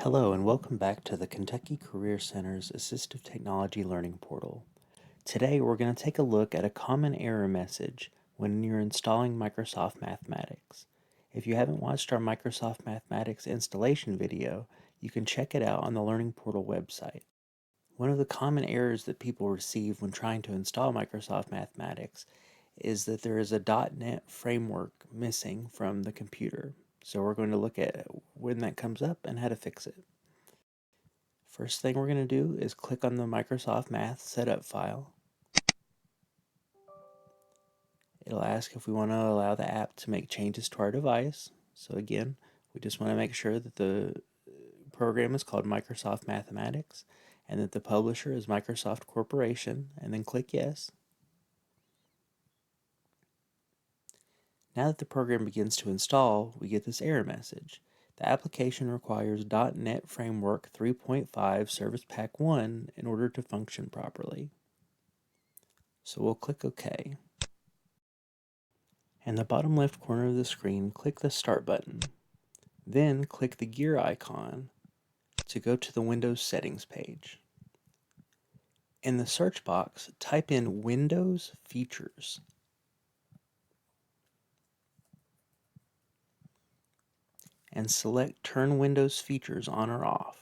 Hello and welcome back to the Kentucky Career Center's Assistive Technology Learning Portal. Today we're going to take a look at a common error message when you're installing Microsoft Mathematics. If you haven't watched our Microsoft Mathematics installation video, you can check it out on the Learning Portal website. One of the common errors that people receive when trying to install Microsoft Mathematics is that there is a .NET framework missing from the computer. So we're going to look at when that comes up and how to fix it. First thing we're going to do is click on the Microsoft Math setup file. It'll ask if we want to allow the app to make changes to our device. So again, we just want to make sure that the program is called Microsoft Mathematics and that the publisher is Microsoft Corporation, and then click Yes. Now that the program begins to install, we get this error message. The application requires .NET Framework 3.5 Service Pack 1 in order to function properly. So we'll click OK. In the bottom left corner of the screen, click the Start button. Then click the gear icon to go to the Windows Settings page. In the search box, type in Windows Features. And select Turn Windows Features on or off.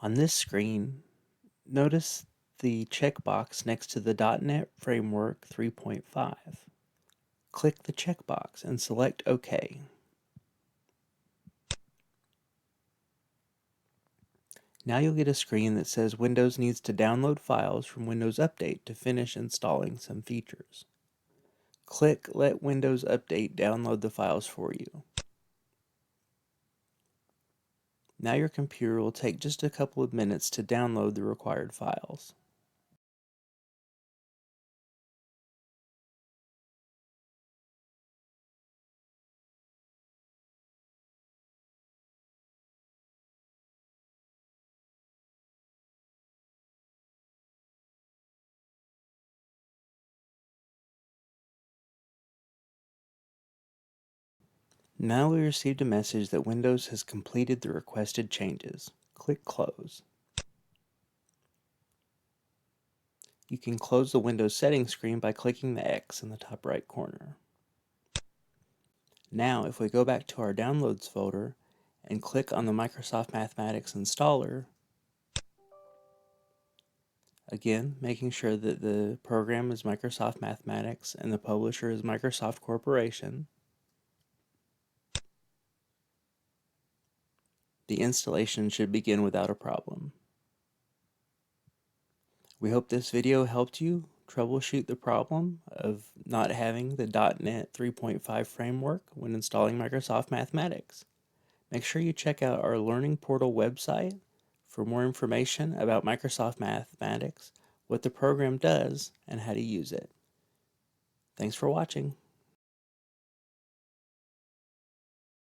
On this screen, notice the checkbox next to the .NET Framework 3.5. Click the checkbox and select OK. Now you'll get a screen that says Windows needs to download files from Windows Update to finish installing some features. Click Let Windows Update download the files for you. Now your computer will take just a couple of minutes to download the required files. Now we received a message that Windows has completed the requested changes. Click Close. You can close the Windows settings screen by clicking the X in the top right corner. Now if we go back to our Downloads folder and click on the Microsoft Mathematics installer, again making sure that the program is Microsoft Mathematics and the publisher is Microsoft Corporation, the installation should begin without a problem. We hope this video helped you troubleshoot the problem of not having the .NET 3.5 framework when installing Microsoft Mathematics. Make sure you check out our Learning Portal website for more information about Microsoft Mathematics, what the program does, and how to use it. Thanks for watching.